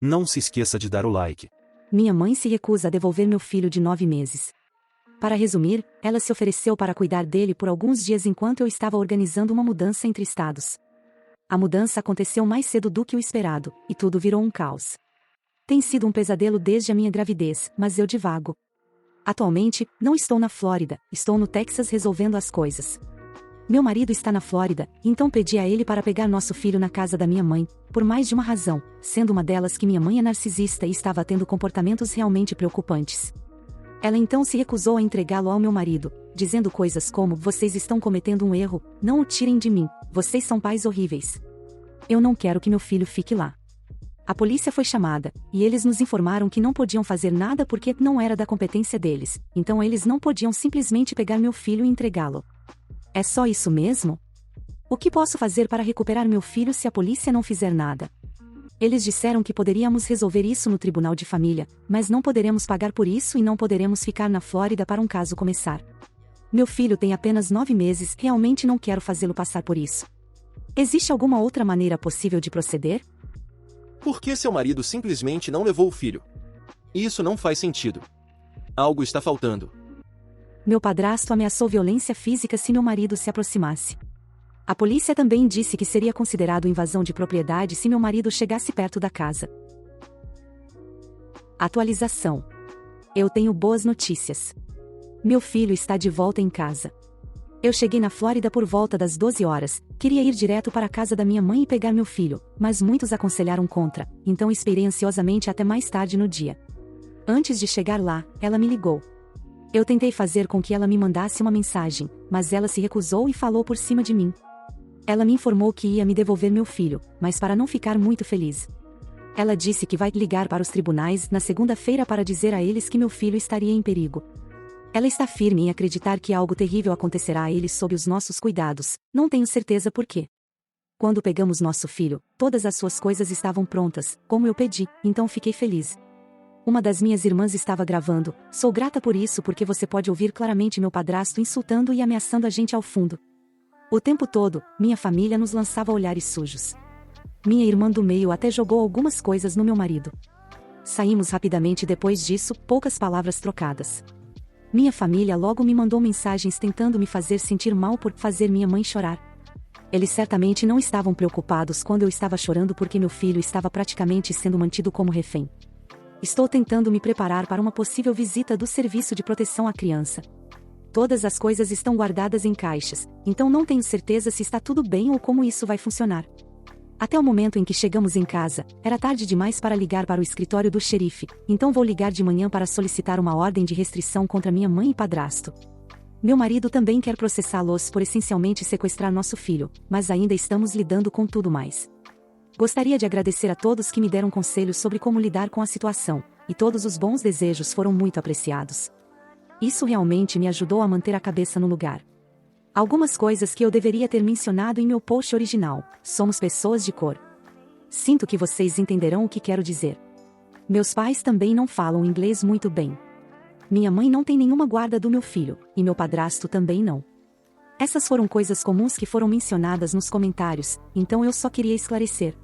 Não se esqueça de dar o like. Minha mãe se recusa a devolver meu filho de 9 meses. Para resumir, ela se ofereceu para cuidar dele por alguns dias enquanto eu estava organizando uma mudança entre estados. A mudança aconteceu mais cedo do que o esperado, e tudo virou um caos. Tem sido um pesadelo desde a minha gravidez, mas eu divago. Atualmente, não estou na Flórida, estou no Texas resolvendo as coisas. Meu marido está na Flórida, então pedi a ele para pegar nosso filho na casa da minha mãe, por mais de uma razão, sendo uma delas que minha mãe é narcisista e estava tendo comportamentos realmente preocupantes. Ela então se recusou a entregá-lo ao meu marido, dizendo coisas como: vocês estão cometendo um erro, não o tirem de mim, vocês são pais horríveis. Eu não quero que meu filho fique lá. A polícia foi chamada, e eles nos informaram que não podiam fazer nada porque não era da competência deles, então eles não podiam simplesmente pegar meu filho e entregá-lo. É só isso mesmo? O que posso fazer para recuperar meu filho se a polícia não fizer nada? Eles disseram que poderíamos resolver isso no tribunal de família, mas não poderemos pagar por isso e não poderemos ficar na Flórida para um caso começar. Meu filho tem apenas 9 meses, realmente não quero fazê-lo passar por isso. Existe alguma outra maneira possível de proceder? Por que seu marido simplesmente não levou o filho? Isso não faz sentido. Algo está faltando. Meu padrasto ameaçou violência física se meu marido se aproximasse. A polícia também disse que seria considerado invasão de propriedade se meu marido chegasse perto da casa. Atualização. Eu tenho boas notícias. Meu filho está de volta em casa. Eu cheguei na Flórida por volta das 12 horas, queria ir direto para a casa da minha mãe e pegar meu filho, mas muitos aconselharam contra, então esperei ansiosamente até mais tarde no dia. Antes de chegar lá, ela me ligou. Eu tentei fazer com que ela me mandasse uma mensagem, mas ela se recusou e falou por cima de mim. Ela me informou que ia me devolver meu filho, mas para não ficar muito feliz. Ela disse que vai ligar para os tribunais na segunda-feira para dizer a eles que meu filho estaria em perigo. Ela está firme em acreditar que algo terrível acontecerá a eles sob os nossos cuidados, não tenho certeza por quê. Quando pegamos nosso filho, todas as suas coisas estavam prontas, como eu pedi, então fiquei feliz. Uma das minhas irmãs estava gravando, sou grata por isso porque você pode ouvir claramente meu padrasto insultando e ameaçando a gente ao fundo. O tempo todo, minha família nos lançava olhares sujos. Minha irmã do meio até jogou algumas coisas no meu marido. Saímos rapidamente depois disso, poucas palavras trocadas. Minha família logo me mandou mensagens tentando me fazer sentir mal por fazer minha mãe chorar. Eles certamente não estavam preocupados quando eu estava chorando porque meu filho estava praticamente sendo mantido como refém. Estou tentando me preparar para uma possível visita do Serviço de Proteção à Criança. Todas as coisas estão guardadas em caixas, então não tenho certeza se está tudo bem ou como isso vai funcionar. Até o momento em que chegamos em casa, era tarde demais para ligar para o escritório do xerife, então vou ligar de manhã para solicitar uma ordem de restrição contra minha mãe e padrasto. Meu marido também quer processá-los por essencialmente sequestrar nosso filho, mas ainda estamos lidando com tudo mais. Gostaria de agradecer a todos que me deram conselhos sobre como lidar com a situação, e todos os bons desejos foram muito apreciados. Isso realmente me ajudou a manter a cabeça no lugar. Algumas coisas que eu deveria ter mencionado em meu post original: somos pessoas de cor. Sinto que vocês entenderão o que quero dizer. Meus pais também não falam inglês muito bem. Minha mãe não tem nenhuma guarda do meu filho, e meu padrasto também não. Essas foram coisas comuns que foram mencionadas nos comentários, então eu só queria esclarecer.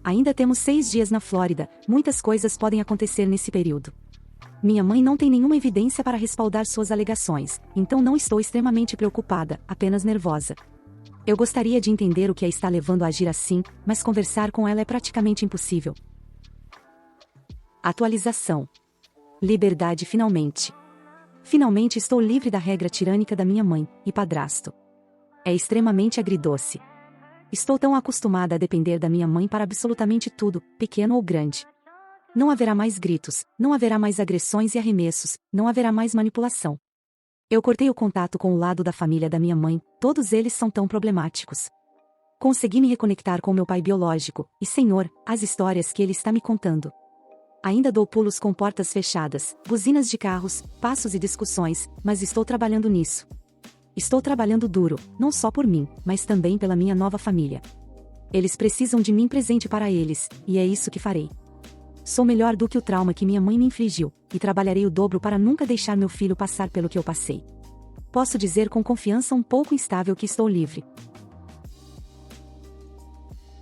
Ainda temos 6 dias na Flórida, muitas coisas podem acontecer nesse período. Minha mãe não tem nenhuma evidência para respaldar suas alegações, então não estou extremamente preocupada, apenas nervosa. Eu gostaria de entender o que a está levando a agir assim, mas conversar com ela é praticamente impossível. Atualização. Liberdade finalmente. Finalmente estou livre da regra tirânica da minha mãe e padrasto. É extremamente agridoce. Estou tão acostumada a depender da minha mãe para absolutamente tudo, pequeno ou grande. Não haverá mais gritos, não haverá mais agressões e arremessos, não haverá mais manipulação. Eu cortei o contato com o lado da família da minha mãe, todos eles são tão problemáticos. Consegui me reconectar com meu pai biológico, e Senhor, as histórias que ele está me contando. Ainda dou pulos com portas fechadas, buzinas de carros, passos e discussões, mas estou trabalhando nisso. Estou trabalhando duro, não só por mim, mas também pela minha nova família. Eles precisam de mim presente para eles, e é isso que farei. Sou melhor do que o trauma que minha mãe me infligiu, e trabalharei o dobro para nunca deixar meu filho passar pelo que eu passei. Posso dizer com confiança um pouco instável que estou livre.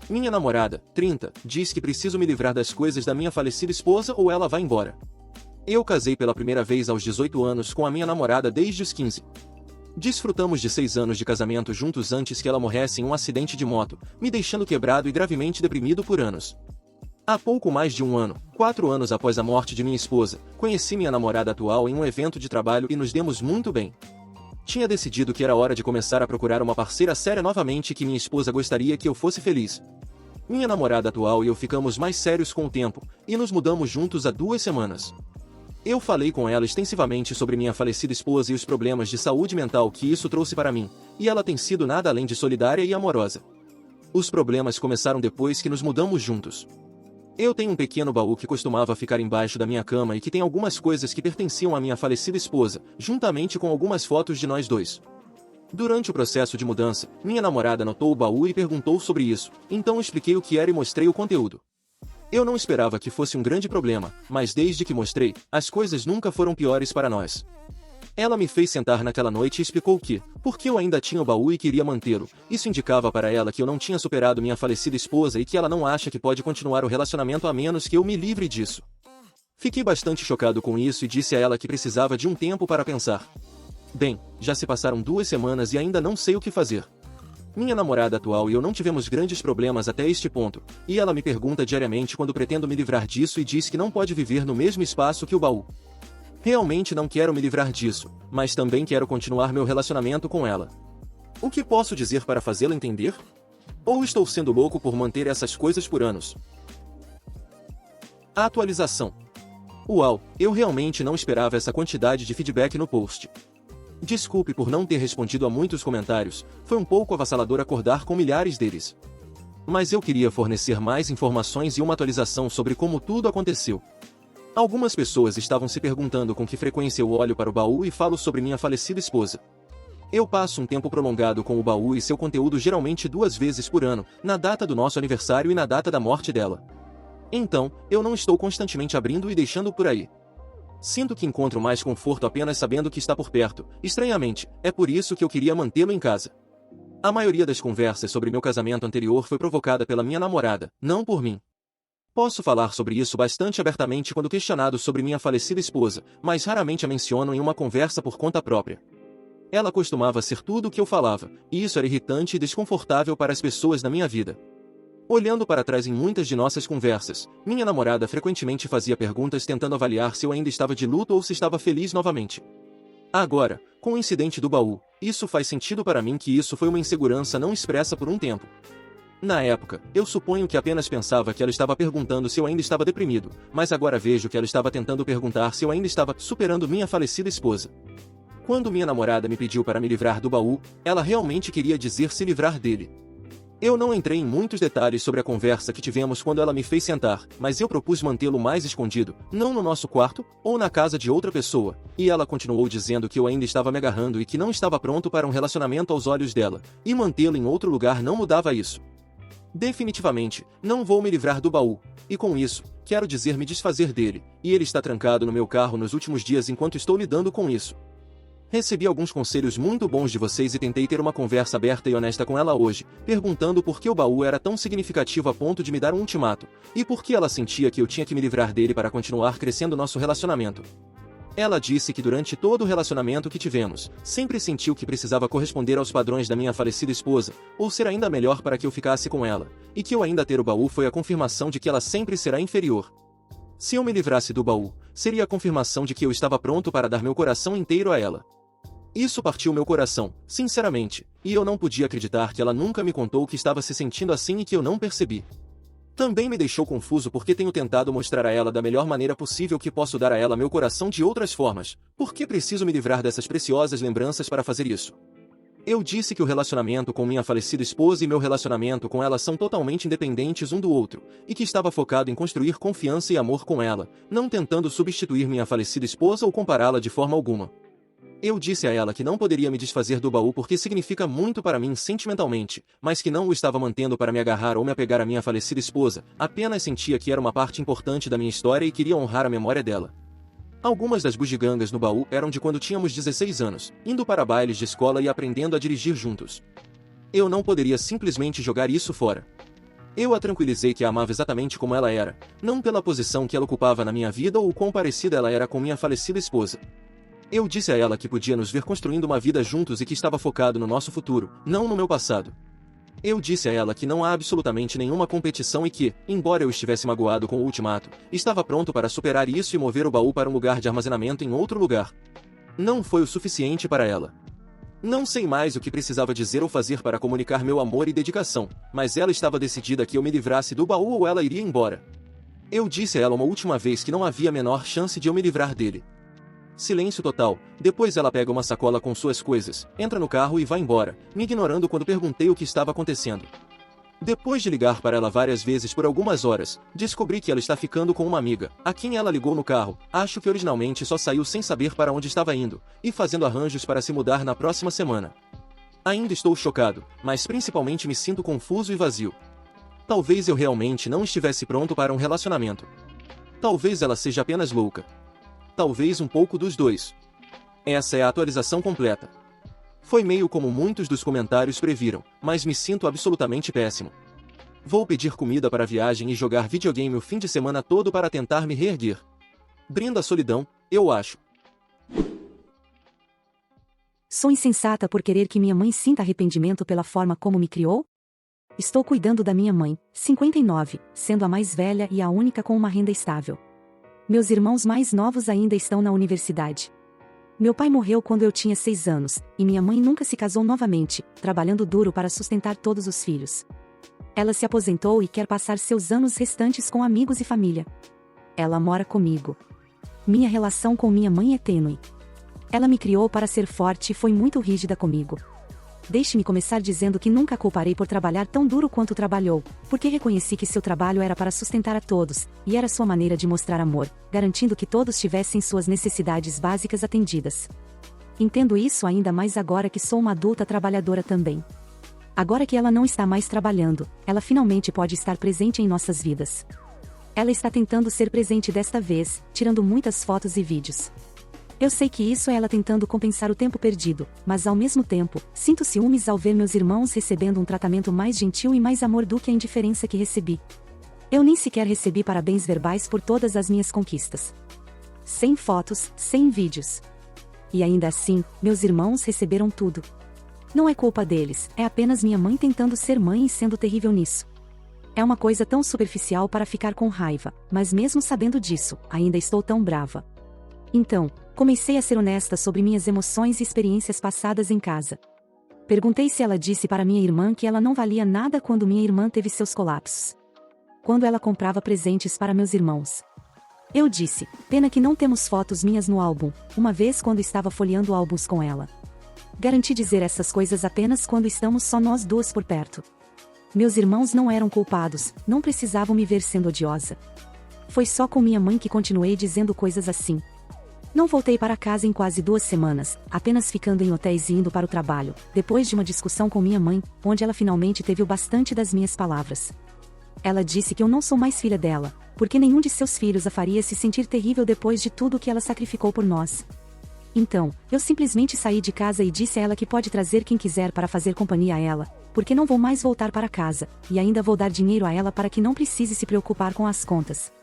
Minha namorada, 30, diz que preciso me livrar das coisas da minha falecida esposa ou ela vai embora. Eu casei pela primeira vez aos 18 anos com a minha namorada desde os 15. Desfrutamos de 6 anos de casamento juntos antes que ela morresse em um acidente de moto, me deixando quebrado e gravemente deprimido por anos. Há pouco mais de um ano, 4 anos após a morte de minha esposa, conheci minha namorada atual em um evento de trabalho e nos demos muito bem. Tinha decidido que era hora de começar a procurar uma parceira séria novamente e que minha esposa gostaria que eu fosse feliz. Minha namorada atual e eu ficamos mais sérios com o tempo, e nos mudamos juntos há 2 semanas. Eu falei com ela extensivamente sobre minha falecida esposa e os problemas de saúde mental que isso trouxe para mim, e ela tem sido nada além de solidária e amorosa. Os problemas começaram depois que nos mudamos juntos. Eu tenho um pequeno baú que costumava ficar embaixo da minha cama e que tem algumas coisas que pertenciam à minha falecida esposa, juntamente com algumas fotos de nós dois. Durante o processo de mudança, minha namorada notou o baú e perguntou sobre isso, então expliquei o que era e mostrei o conteúdo. Eu não esperava que fosse um grande problema, mas desde que mostrei, as coisas nunca foram piores para nós. Ela me fez sentar naquela noite e explicou que, porque eu ainda tinha o baú e queria mantê-lo, isso indicava para ela que eu não tinha superado minha falecida esposa e que ela não acha que pode continuar o relacionamento a menos que eu me livre disso. Fiquei bastante chocado com isso e disse a ela que precisava de um tempo para pensar. Bem, já se passaram 2 semanas e ainda não sei o que fazer. Minha namorada atual e eu não tivemos grandes problemas até este ponto, e ela me pergunta diariamente quando pretendo me livrar disso e diz que não pode viver no mesmo espaço que o baú. Realmente não quero me livrar disso, mas também quero continuar meu relacionamento com ela. O que posso dizer para fazê-la entender? Ou estou sendo louco por manter essas coisas por anos? A atualização. Uau, eu realmente não esperava essa quantidade de feedback no post. Desculpe por não ter respondido a muitos comentários, foi um pouco avassalador acordar com milhares deles. Mas eu queria fornecer mais informações e uma atualização sobre como tudo aconteceu. Algumas pessoas estavam se perguntando com que frequência eu olho para o baú e falo sobre minha falecida esposa. Eu passo um tempo prolongado com o baú e seu conteúdo geralmente 2 vezes por ano, na data do nosso aniversário e na data da morte dela. Então, eu não estou constantemente abrindo e deixando por aí. Sinto que encontro mais conforto apenas sabendo que está por perto, estranhamente, é por isso que eu queria mantê-lo em casa. A maioria das conversas sobre meu casamento anterior foi provocada pela minha namorada, não por mim. Posso falar sobre isso bastante abertamente quando questionado sobre minha falecida esposa, mas raramente a menciono em uma conversa por conta própria. Ela costumava ser tudo o que eu falava, e isso era irritante e desconfortável para as pessoas da minha vida. Olhando para trás em muitas de nossas conversas, minha namorada frequentemente fazia perguntas tentando avaliar se eu ainda estava de luto ou se estava feliz novamente. Agora, com o incidente do baú, isso faz sentido para mim que isso foi uma insegurança não expressa por um tempo. Na época, eu suponho que apenas pensava que ela estava perguntando se eu ainda estava deprimido, mas agora vejo que ela estava tentando perguntar se eu ainda estava superando minha falecida esposa. Quando minha namorada me pediu para me livrar do baú, ela realmente queria dizer se livrar dele. Eu não entrei em muitos detalhes sobre a conversa que tivemos quando ela me fez sentar, mas eu propus mantê-lo mais escondido, não no nosso quarto, ou na casa de outra pessoa, e ela continuou dizendo que eu ainda estava me agarrando e que não estava pronto para um relacionamento aos olhos dela, e mantê-lo em outro lugar não mudava isso. Definitivamente, não vou me livrar do baú, e com isso, quero dizer me desfazer dele, e ele está trancado no meu carro nos últimos dias enquanto estou lidando com isso. Recebi alguns conselhos muito bons de vocês e tentei ter uma conversa aberta e honesta com ela hoje, perguntando por que o baú era tão significativo a ponto de me dar um ultimato, e por que ela sentia que eu tinha que me livrar dele para continuar crescendo nosso relacionamento. Ela disse que durante todo o relacionamento que tivemos, sempre sentiu que precisava corresponder aos padrões da minha falecida esposa, ou ser ainda melhor para que eu ficasse com ela, e que eu ainda ter o baú foi a confirmação de que ela sempre será inferior. Se eu me livrasse do baú, seria a confirmação de que eu estava pronto para dar meu coração inteiro a ela. Isso partiu meu coração, sinceramente, e eu não podia acreditar que ela nunca me contou que estava se sentindo assim e que eu não percebi. Também me deixou confuso porque tenho tentado mostrar a ela da melhor maneira possível que posso dar a ela meu coração de outras formas. Por que preciso me livrar dessas preciosas lembranças para fazer isso? Eu disse que o relacionamento com minha falecida esposa e meu relacionamento com ela são totalmente independentes um do outro, e que estava focado em construir confiança e amor com ela, não tentando substituir minha falecida esposa ou compará-la de forma alguma. Eu disse a ela que não poderia me desfazer do baú porque significa muito para mim sentimentalmente, mas que não o estava mantendo para me agarrar ou me apegar à minha falecida esposa, apenas sentia que era uma parte importante da minha história e queria honrar a memória dela. Algumas das bugigangas no baú eram de quando tínhamos 16 anos, indo para bailes de escola e aprendendo a dirigir juntos. Eu não poderia simplesmente jogar isso fora. Eu a tranquilizei que a amava exatamente como ela era, não pela posição que ela ocupava na minha vida ou quão parecida ela era com minha falecida esposa. Eu disse a ela que podia nos ver construindo uma vida juntos e que estava focado no nosso futuro, não no meu passado. Eu disse a ela que não há absolutamente nenhuma competição e que, embora eu estivesse magoado com o ultimato, estava pronto para superar isso e mover o baú para um lugar de armazenamento em outro lugar. Não foi o suficiente para ela. Não sei mais o que precisava dizer ou fazer para comunicar meu amor e dedicação, mas ela estava decidida que eu me livrasse do baú ou ela iria embora. Eu disse a ela uma última vez que não havia a menor chance de eu me livrar dele. Silêncio total, depois ela pega uma sacola com suas coisas, entra no carro e vai embora, me ignorando quando perguntei o que estava acontecendo. Depois de ligar para ela várias vezes por algumas horas, descobri que ela está ficando com uma amiga, a quem ela ligou no carro, acho que originalmente só saiu sem saber para onde estava indo, e fazendo arranjos para se mudar na próxima semana. Ainda estou chocado, mas principalmente me sinto confuso e vazio. Talvez eu realmente não estivesse pronto para um relacionamento. Talvez ela seja apenas louca. Talvez um pouco dos dois. Essa é a atualização completa. Foi meio como muitos dos comentários previram, mas me sinto absolutamente péssimo. Vou pedir comida para a viagem e jogar videogame o fim de semana todo para tentar me reerguer. Brindo a solidão, eu acho. Sou insensata por querer que minha mãe sinta arrependimento pela forma como me criou? Estou cuidando da minha mãe, 59, sendo a mais velha e a única com uma renda estável. Meus irmãos mais novos ainda estão na universidade. Meu pai morreu quando eu tinha 6 anos, e minha mãe nunca se casou novamente, trabalhando duro para sustentar todos os filhos. Ela se aposentou e quer passar seus anos restantes com amigos e família. Ela mora comigo. Minha relação com minha mãe é tênue. Ela me criou para ser forte e foi muito rígida comigo. Deixe-me começar dizendo que nunca a culparei por trabalhar tão duro quanto trabalhou, porque reconheci que seu trabalho era para sustentar a todos, e era sua maneira de mostrar amor, garantindo que todos tivessem suas necessidades básicas atendidas. Entendo isso ainda mais agora que sou uma adulta trabalhadora também. Agora que ela não está mais trabalhando, ela finalmente pode estar presente em nossas vidas. Ela está tentando ser presente desta vez, tirando muitas fotos e vídeos. Eu sei que isso é ela tentando compensar o tempo perdido, mas ao mesmo tempo, sinto ciúmes ao ver meus irmãos recebendo um tratamento mais gentil e mais amor do que a indiferença que recebi. Eu nem sequer recebi parabéns verbais por todas as minhas conquistas. Sem fotos, sem vídeos. E ainda assim, meus irmãos receberam tudo. Não é culpa deles, é apenas minha mãe tentando ser mãe e sendo terrível nisso. É uma coisa tão superficial para ficar com raiva, mas mesmo sabendo disso, ainda estou tão brava. Então, comecei a ser honesta sobre minhas emoções e experiências passadas em casa. Perguntei se ela disse para minha irmã que ela não valia nada quando minha irmã teve seus colapsos. Quando ela comprava presentes para meus irmãos. Eu disse, pena que não temos fotos minhas no álbum, uma vez quando estava folheando álbuns com ela. Garanti dizer essas coisas apenas quando estamos só nós duas por perto. Meus irmãos não eram culpados, não precisavam me ver sendo odiosa. Foi só com minha mãe que continuei dizendo coisas assim. Não voltei para casa em quase 2 semanas, apenas ficando em hotéis e indo para o trabalho, depois de uma discussão com minha mãe, onde ela finalmente teve o bastante das minhas palavras. Ela disse que eu não sou mais filha dela, porque nenhum de seus filhos a faria se sentir terrível depois de tudo que ela sacrificou por nós. Então, eu simplesmente saí de casa e disse a ela que pode trazer quem quiser para fazer companhia a ela, porque não vou mais voltar para casa, e ainda vou dar dinheiro a ela para que não precise se preocupar com as contas.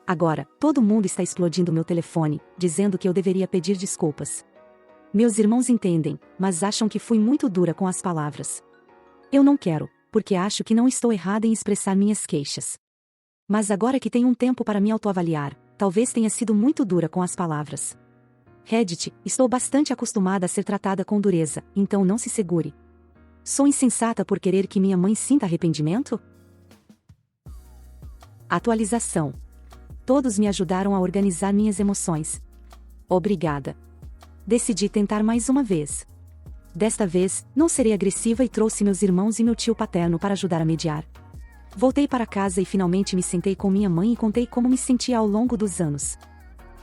Agora, todo mundo está explodindo meu telefone, dizendo que eu deveria pedir desculpas. Meus irmãos entendem, mas acham que fui muito dura com as palavras. Eu não quero, porque acho que não estou errada em expressar minhas queixas. Mas agora que tenho um tempo para me autoavaliar, talvez tenha sido muito dura com as palavras. Reddit, estou bastante acostumada a ser tratada com dureza, então não se segure. Sou insensata por querer que minha mãe sinta arrependimento? Atualização. Todos me ajudaram a organizar minhas emoções. Obrigada. Decidi tentar mais uma vez. Desta vez, não serei agressiva e trouxe meus irmãos e meu tio paterno para ajudar a mediar. Voltei para casa e finalmente me sentei com minha mãe e contei como me sentia ao longo dos anos.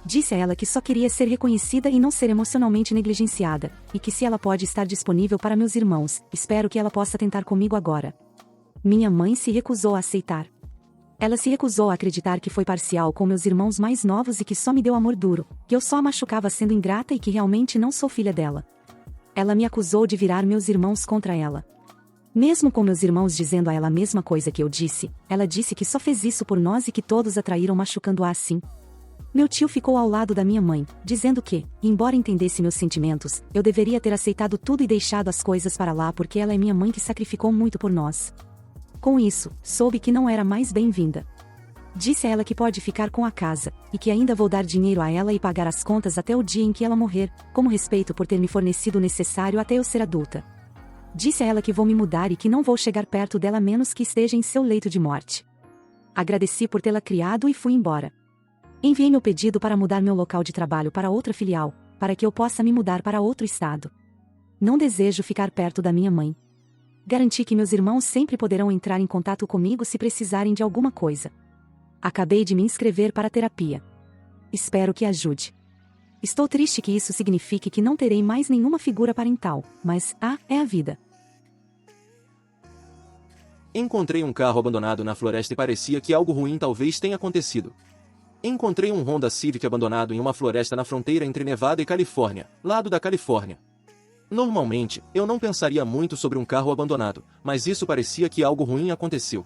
Disse a ela que só queria ser reconhecida e não ser emocionalmente negligenciada, e que se ela pode estar disponível para meus irmãos, espero que ela possa tentar comigo agora. Minha mãe se recusou a aceitar. Ela se recusou a acreditar que foi parcial com meus irmãos mais novos e que só me deu amor duro, que eu só a machucava sendo ingrata e que realmente não sou filha dela. Ela me acusou de virar meus irmãos contra ela. Mesmo com meus irmãos dizendo a ela a mesma coisa que eu disse, ela disse que só fez isso por nós e que todos a traíram machucando-a assim. Meu tio ficou ao lado da minha mãe, dizendo que, embora entendesse meus sentimentos, eu deveria ter aceitado tudo e deixado as coisas para lá porque ela é minha mãe que sacrificou muito por nós. Com isso, soube que não era mais bem-vinda. Disse a ela que pode ficar com a casa, e que ainda vou dar dinheiro a ela e pagar as contas até o dia em que ela morrer, como respeito por ter me fornecido o necessário até eu ser adulta. Disse a ela que vou me mudar e que não vou chegar perto dela a menos que esteja em seu leito de morte. Agradeci por tê-la criado e fui embora. Enviei meu pedido para mudar meu local de trabalho para outra filial, para que eu possa me mudar para outro estado. Não desejo ficar perto da minha mãe. Garanti que meus irmãos sempre poderão entrar em contato comigo se precisarem de alguma coisa. Acabei de me inscrever para a terapia. Espero que ajude. Estou triste que isso signifique que não terei mais nenhuma figura parental, mas, é a vida. Encontrei um carro abandonado na floresta e parecia que algo ruim talvez tenha acontecido. Encontrei um Honda Civic abandonado em uma floresta na fronteira entre Nevada e Califórnia, lado da Califórnia. Normalmente, eu não pensaria muito sobre um carro abandonado, mas isso parecia que algo ruim aconteceu.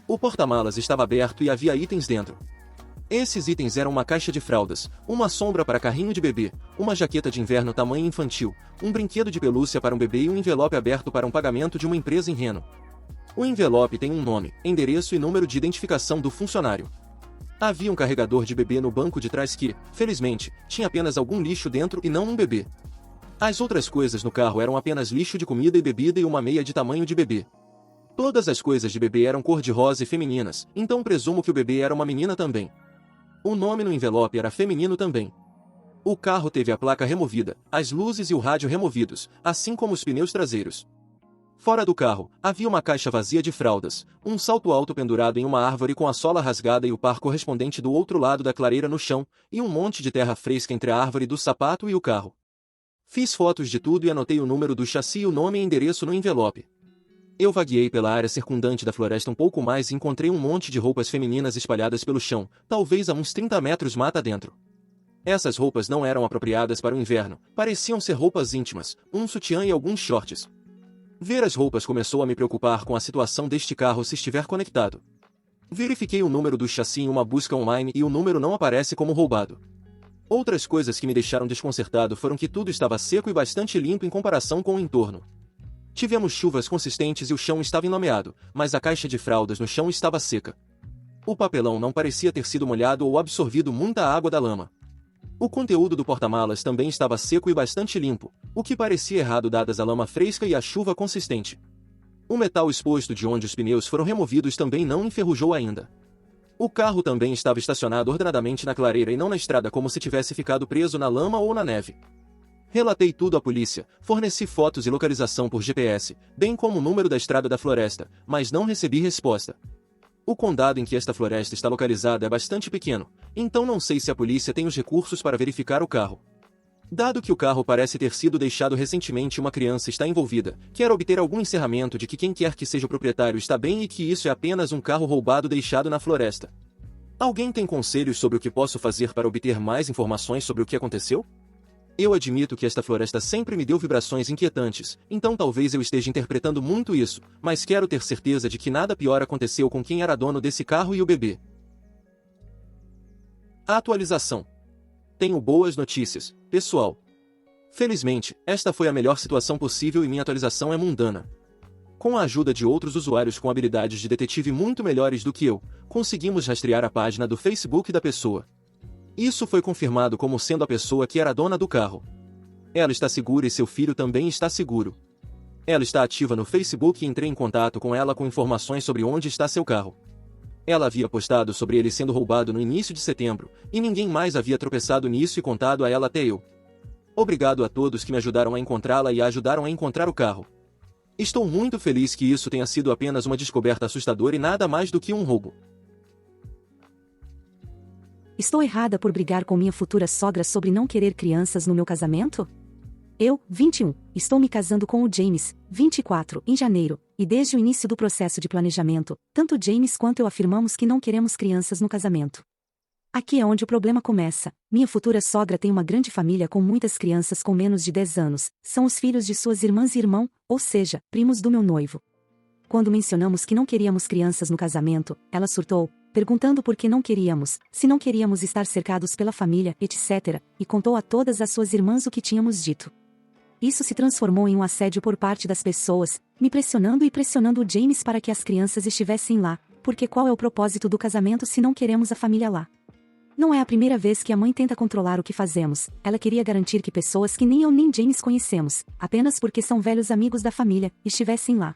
O porta-malas estava aberto e havia itens dentro. Esses itens eram uma caixa de fraldas, uma sombra para carrinho de bebê, uma jaqueta de inverno tamanho infantil, um brinquedo de pelúcia para um bebê e um envelope aberto para um pagamento de uma empresa em Reno. O envelope tem um nome, endereço e número de identificação do funcionário. Havia um carregador de bebê no banco de trás que, felizmente, tinha apenas algum lixo dentro e não um bebê. As outras coisas no carro eram apenas lixo de comida e bebida e uma meia de tamanho de bebê. Todas as coisas de bebê eram cor-de-rosa e femininas, então presumo que o bebê era uma menina também. O nome no envelope era feminino também. O carro teve a placa removida, as luzes e o rádio removidos, assim como os pneus traseiros. Fora do carro, havia uma caixa vazia de fraldas, um salto alto pendurado em uma árvore com a sola rasgada e o par correspondente do outro lado da clareira no chão, e um monte de terra fresca entre a árvore do sapato e o carro. Fiz fotos de tudo e anotei o número do chassi e o nome e endereço no envelope. Eu vagueei pela área circundante da floresta um pouco mais e encontrei um monte de roupas femininas espalhadas pelo chão, talvez a uns 30 metros mata dentro. Essas roupas não eram apropriadas para o inverno, pareciam ser roupas íntimas, um sutiã e alguns shorts. Ver as roupas começou a me preocupar com a situação deste carro se estiver conectado. Verifiquei o número do chassi em uma busca online e o número não aparece como roubado. Outras coisas que me deixaram desconcertado foram que tudo estava seco e bastante limpo em comparação com o entorno. Tivemos chuvas consistentes e o chão estava enlameado, mas a caixa de fraldas no chão estava seca. O papelão não parecia ter sido molhado ou absorvido muita água da lama. O conteúdo do porta-malas também estava seco e bastante limpo, o que parecia errado dadas a lama fresca e a chuva consistente. O metal exposto de onde os pneus foram removidos também não enferrujou ainda. O carro também estava estacionado ordenadamente na clareira e não na estrada como se tivesse ficado preso na lama ou na neve. Relatei tudo à polícia, forneci fotos e localização por GPS, bem como o número da estrada da floresta, mas não recebi resposta. O condado em que esta floresta está localizada é bastante pequeno, então não sei se a polícia tem os recursos para verificar o carro. Dado que o carro parece ter sido deixado recentemente e uma criança está envolvida, quero obter algum encerramento de que quem quer que seja o proprietário está bem e que isso é apenas um carro roubado deixado na floresta. Alguém tem conselhos sobre o que posso fazer para obter mais informações sobre o que aconteceu? Eu admito que esta floresta sempre me deu vibrações inquietantes, então talvez eu esteja interpretando muito isso, mas quero ter certeza de que nada pior aconteceu com quem era dono desse carro e o bebê. Atualização. Tenho boas notícias, pessoal. Felizmente, esta foi a melhor situação possível e minha atualização é mundana. Com a ajuda de outros usuários com habilidades de detetive muito melhores do que eu, conseguimos rastrear a página do Facebook da pessoa. Isso foi confirmado como sendo a pessoa que era dona do carro. Ela está segura e seu filho também está seguro. Ela está ativa no Facebook e entrei em contato com ela com informações sobre onde está seu carro. Ela havia postado sobre ele sendo roubado no início de setembro, e ninguém mais havia tropeçado nisso e contado a ela até eu. Obrigado a todos que me ajudaram a encontrá-la e a ajudaram a encontrar o carro. Estou muito feliz que isso tenha sido apenas uma descoberta assustadora e nada mais do que um roubo. Estou errada por brigar com minha futura sogra sobre não querer crianças no meu casamento? Eu, 21, estou me casando com o James, 24, em janeiro, e desde o início do processo de planejamento, tanto James quanto eu afirmamos que não queremos crianças no casamento. Aqui é onde o problema começa. Minha futura sogra tem uma grande família com muitas crianças com menos de 10 anos, são os filhos de suas irmãs e irmão, ou seja, primos do meu noivo. Quando mencionamos que não queríamos crianças no casamento, ela surtou, perguntando por que não queríamos, se não queríamos estar cercados pela família, etc., e contou a todas as suas irmãs o que tínhamos dito. Isso se transformou em um assédio por parte das pessoas, me pressionando e pressionando o James para que as crianças estivessem lá, porque qual é o propósito do casamento se não queremos a família lá? Não é a primeira vez que a mãe tenta controlar o que fazemos, ela queria garantir que pessoas que nem eu nem James conhecemos, apenas porque são velhos amigos da família, estivessem lá.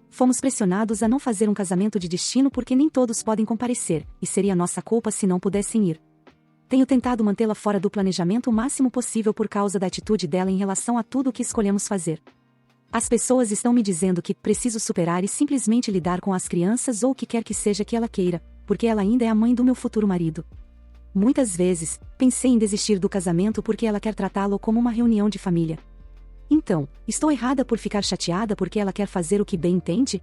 Fomos pressionados a não fazer um casamento de destino porque nem todos podem comparecer, e seria nossa culpa se não pudessem ir. Tenho tentado mantê-la fora do planejamento o máximo possível por causa da atitude dela em relação a tudo o que escolhemos fazer. As pessoas estão me dizendo que preciso superar e simplesmente lidar com as crianças ou o que quer que seja que ela queira, porque ela ainda é a mãe do meu futuro marido. Muitas vezes, pensei em desistir do casamento porque ela quer tratá-lo como uma reunião de família. Então, estou errada por ficar chateada porque ela quer fazer o que bem entende?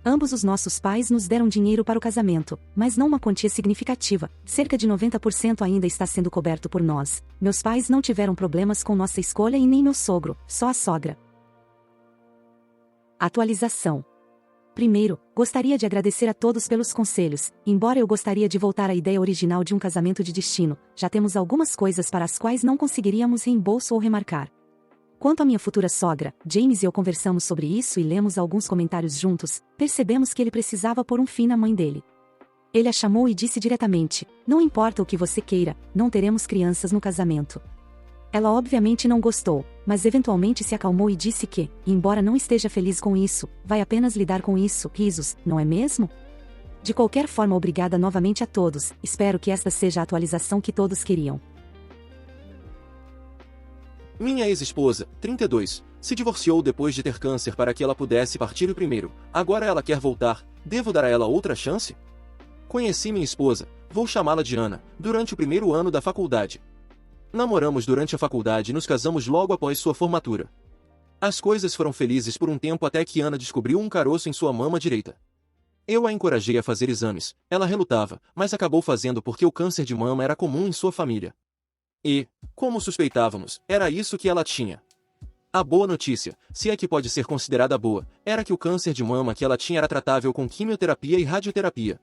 Ambos os nossos pais nos deram dinheiro para o casamento, mas não uma quantia significativa, cerca de 90% ainda está sendo coberto por nós. Meus pais não tiveram problemas com nossa escolha e nem meu sogro, só a sogra. Atualização. Primeiro, gostaria de agradecer a todos pelos conselhos, embora eu gostaria de voltar à ideia original de um casamento de destino, já temos algumas coisas para as quais não conseguiríamos reembolso ou remarcar. Quanto à minha futura sogra, James e eu conversamos sobre isso e lemos alguns comentários juntos, percebemos que ele precisava pôr um fim na mãe dele. Ele a chamou e disse diretamente, não importa o que você queira, não teremos crianças no casamento. Ela obviamente não gostou, mas eventualmente se acalmou e disse que, embora não esteja feliz com isso, vai apenas lidar com isso, risos, não é mesmo? De qualquer forma, obrigada novamente a todos, espero que esta seja a atualização que todos queriam. Minha ex-esposa, 32, se divorciou depois de ter câncer para que ela pudesse partir primeiro. Agora ela quer voltar, devo dar a ela outra chance? Conheci minha esposa, vou chamá-la de Ana, durante o primeiro ano da faculdade. Namoramos durante a faculdade e nos casamos logo após sua formatura. As coisas foram felizes por um tempo até que Ana descobriu um caroço em sua mama direita. Eu a encorajei a fazer exames, ela relutava, mas acabou fazendo porque o câncer de mama era comum em sua família. E, como suspeitávamos, era isso que ela tinha. A boa notícia, se é que pode ser considerada boa, era que o câncer de mama que ela tinha era tratável com quimioterapia e radioterapia.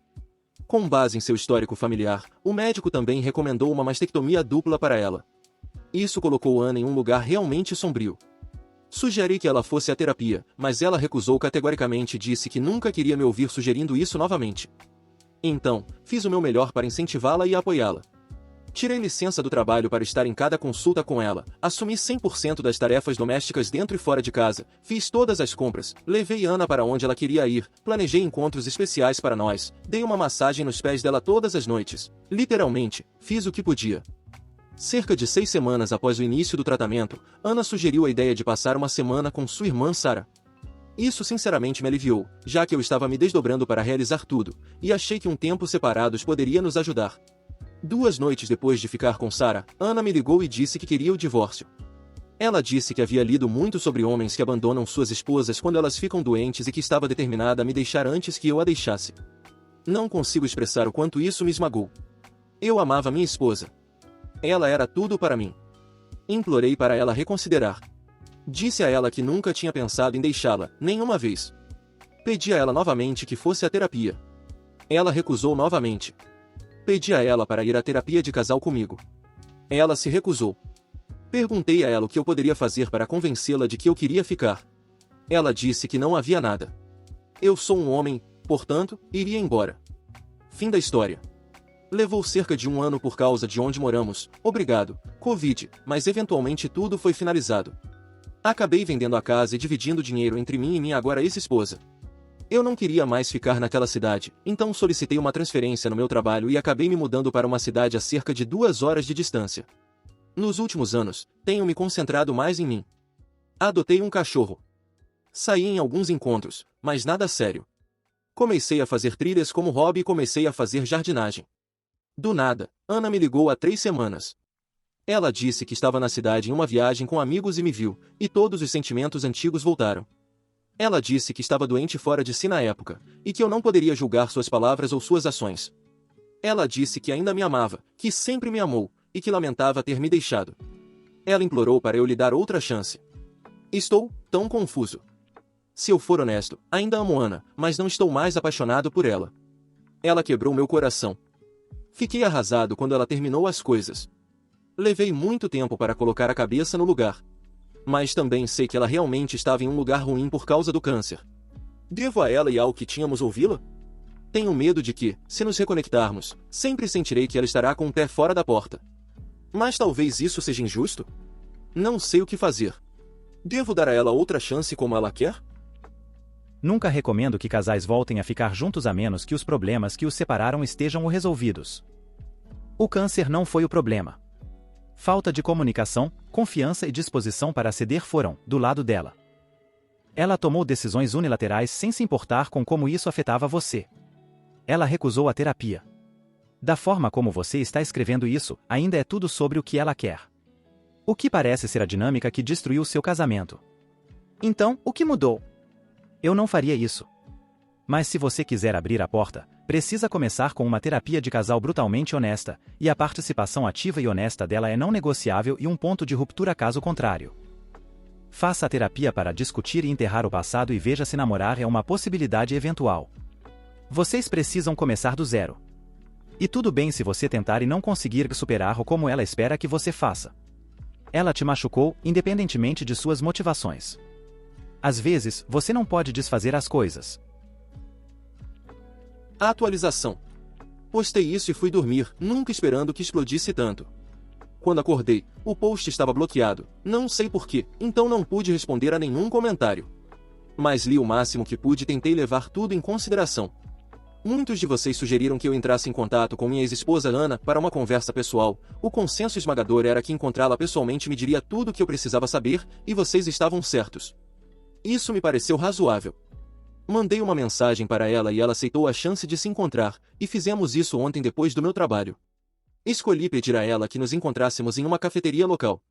Com base em seu histórico familiar, o médico também recomendou uma mastectomia dupla para ela. Isso colocou Ana em um lugar realmente sombrio. Sugeri que ela fosse à terapia, mas ela recusou categoricamente e disse que nunca queria me ouvir sugerindo isso novamente. Então, fiz o meu melhor para incentivá-la e apoiá-la. Tirei licença do trabalho para estar em cada consulta com ela, assumi 100% das tarefas domésticas dentro e fora de casa, fiz todas as compras, levei Ana para onde ela queria ir, planejei encontros especiais para nós, dei uma massagem nos pés dela todas as noites. Literalmente, fiz o que podia. Cerca de 6 semanas após o início do tratamento, Ana sugeriu a ideia de passar uma semana com sua irmã Sarah. Isso sinceramente me aliviou, já que eu estava me desdobrando para realizar tudo, e achei que um tempo separados poderia nos ajudar. 2 noites depois de ficar com Sarah, Ana me ligou e disse que queria o divórcio. Ela disse que havia lido muito sobre homens que abandonam suas esposas quando elas ficam doentes e que estava determinada a me deixar antes que eu a deixasse. Não consigo expressar o quanto isso me esmagou. Eu amava minha esposa. Ela era tudo para mim. Implorei para ela reconsiderar. Disse a ela que nunca tinha pensado em deixá-la, nenhuma vez. Pedi a ela novamente que fosse à terapia. Ela recusou novamente. Pedi a ela para ir à terapia de casal comigo. Ela se recusou. Perguntei a ela o que eu poderia fazer para convencê-la de que eu queria ficar. Ela disse que não havia nada. Eu sou um homem, portanto, iria embora. Fim da história. Levou cerca de 1 ano por causa de onde moramos, obrigado, Covid, mas eventualmente tudo foi finalizado. Acabei vendendo a casa e dividindo dinheiro entre mim e minha agora ex-esposa. Eu não queria mais ficar naquela cidade, então solicitei uma transferência no meu trabalho e acabei me mudando para uma cidade a cerca de 2 horas de distância. Nos últimos anos, tenho me concentrado mais em mim. Adotei um cachorro. Saí em alguns encontros, mas nada sério. Comecei a fazer trilhas como hobby e comecei a fazer jardinagem. Do nada, Ana me ligou há 3 semanas. Ela disse que estava na cidade em uma viagem com amigos e me viu, e todos os sentimentos antigos voltaram. Ela disse que estava doente fora de si na época, e que eu não poderia julgar suas palavras ou suas ações. Ela disse que ainda me amava, que sempre me amou, e que lamentava ter me deixado. Ela implorou para eu lhe dar outra chance. Estou tão confuso. Se eu for honesto, ainda amo Ana, mas não estou mais apaixonado por ela. Ela quebrou meu coração. Fiquei arrasado quando ela terminou as coisas. Levei muito tempo para colocar a cabeça no lugar. Mas também sei que ela realmente estava em um lugar ruim por causa do câncer. Devo a ela e ao que tínhamos ouvi-la? Tenho medo de que, se nos reconectarmos, sempre sentirei que ela estará com o pé fora da porta. Mas talvez isso seja injusto? Não sei o que fazer. Devo dar a ela outra chance como ela quer? Nunca recomendo que casais voltem a ficar juntos a menos que os problemas que os separaram estejam resolvidos. O câncer não foi o problema. Falta de comunicação, confiança e disposição para ceder foram, do lado dela. Ela tomou decisões unilaterais sem se importar com como isso afetava você. Ela recusou a terapia. Da forma como você está escrevendo isso, ainda é tudo sobre o que ela quer. O que parece ser a dinâmica que destruiu seu casamento. Então, o que mudou? Eu não faria isso. Mas se você quiser abrir a porta, precisa começar com uma terapia de casal brutalmente honesta, e a participação ativa e honesta dela é não negociável e um ponto de ruptura caso contrário. Faça a terapia para discutir e enterrar o passado e veja se namorar é uma possibilidade eventual. Vocês precisam começar do zero. E tudo bem se você tentar e não conseguir superar o como ela espera que você faça. Ela te machucou, independentemente de suas motivações. Às vezes, você não pode desfazer as coisas. Atualização. Postei isso e fui dormir, nunca esperando que explodisse tanto. Quando acordei, o post estava bloqueado, não sei porquê, então não pude responder a nenhum comentário. Mas li o máximo que pude e tentei levar tudo em consideração. Muitos de vocês sugeriram que eu entrasse em contato com minha ex-esposa Ana para uma conversa pessoal. O consenso esmagador era que encontrá-la pessoalmente me diria tudo o que eu precisava saber, e vocês estavam certos. Isso me pareceu razoável. Mandei uma mensagem para ela e ela aceitou a chance de se encontrar, e fizemos isso ontem depois do meu trabalho. Escolhi pedir a ela que nos encontrássemos em uma cafeteria local.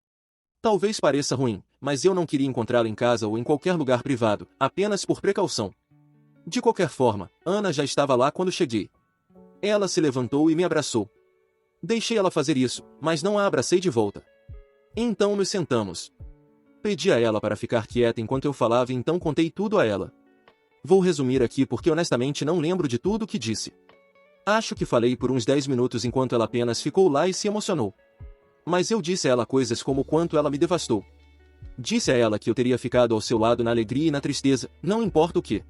Talvez pareça ruim, mas eu não queria encontrá-la em casa ou em qualquer lugar privado, apenas por precaução. De qualquer forma, Ana já estava lá quando cheguei. Ela se levantou e me abraçou. Deixei ela fazer isso, mas não a abracei de volta. Então nos sentamos. Pedi a ela para ficar quieta enquanto eu falava e então contei tudo a ela. Vou resumir aqui porque honestamente não lembro de tudo o que disse. Acho que falei por uns 10 minutos enquanto ela apenas ficou lá e se emocionou. Mas eu disse a ela coisas como o quanto ela me devastou. Disse a ela que eu teria ficado ao seu lado na alegria e na tristeza, não importa o que.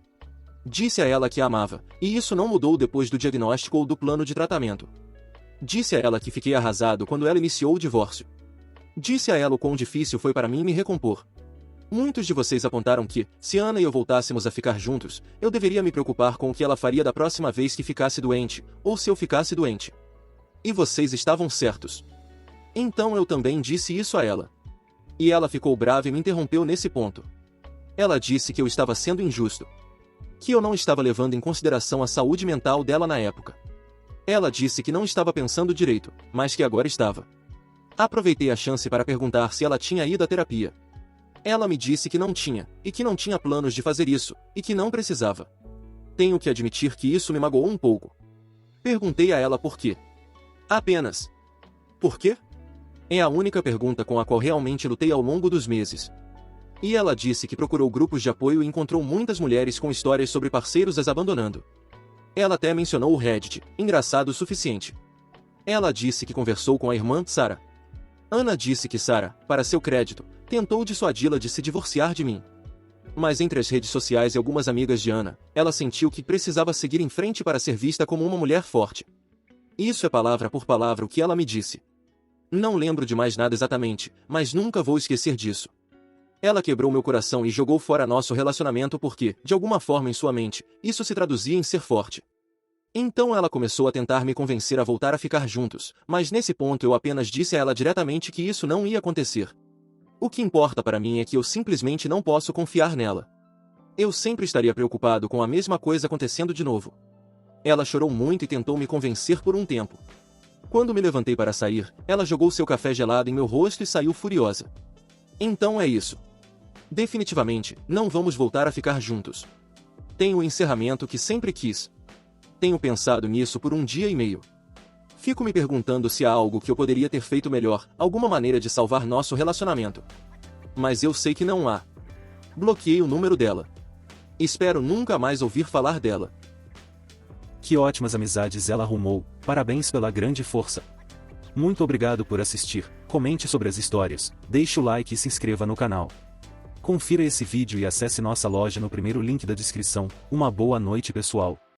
Disse a ela que a amava, e isso não mudou depois do diagnóstico ou do plano de tratamento. Disse a ela que fiquei arrasado quando ela iniciou o divórcio. Disse a ela o quão difícil foi para mim me recompor. Muitos de vocês apontaram que, se Ana e eu voltássemos a ficar juntos, eu deveria me preocupar com o que ela faria da próxima vez que ficasse doente, ou se eu ficasse doente. E vocês estavam certos. Então eu também disse isso a ela. E ela ficou brava e me interrompeu nesse ponto. Ela disse que eu estava sendo injusto. Que eu não estava levando em consideração a saúde mental dela na época. Ela disse que não estava pensando direito, mas que agora estava. Aproveitei a chance para perguntar se ela tinha ido à terapia. Ela me disse que não tinha, e que não tinha planos de fazer isso, e que não precisava. Tenho que admitir que isso me magoou um pouco. Perguntei a ela por quê. Apenas. Por quê? É a única pergunta com a qual realmente lutei ao longo dos meses. E ela disse que procurou grupos de apoio e encontrou muitas mulheres com histórias sobre parceiros as abandonando. Ela até mencionou o Reddit, engraçado o suficiente. Ela disse que conversou com a irmã, Sarah. Ana disse que Sarah, para seu crédito, tentou dissuadi-la de se divorciar de mim. Mas entre as redes sociais e algumas amigas de Ana, ela sentiu que precisava seguir em frente para ser vista como uma mulher forte. Isso é palavra por palavra o que ela me disse. Não lembro de mais nada exatamente, mas nunca vou esquecer disso. Ela quebrou meu coração e jogou fora nosso relacionamento porque, de alguma forma em sua mente, isso se traduzia em ser forte. Então ela começou a tentar me convencer a voltar a ficar juntos, mas nesse ponto eu apenas disse a ela diretamente que isso não ia acontecer. O que importa para mim é que eu simplesmente não posso confiar nela. Eu sempre estaria preocupado com a mesma coisa acontecendo de novo. Ela chorou muito e tentou me convencer por um tempo. Quando me levantei para sair, ela jogou seu café gelado em meu rosto e saiu furiosa. Então é isso. Definitivamente, não vamos voltar a ficar juntos. Tenho o encerramento que sempre quis. Tenho pensado nisso por um dia e meio. Fico me perguntando se há algo que eu poderia ter feito melhor, alguma maneira de salvar nosso relacionamento. Mas eu sei que não há. Bloqueei o número dela. Espero nunca mais ouvir falar dela. Que ótimas amizades ela arrumou, parabéns pela grande força. Muito obrigado por assistir, comente sobre as histórias, deixe o like e se inscreva no canal. Confira esse vídeo e acesse nossa loja no primeiro link da descrição. Uma boa noite pessoal.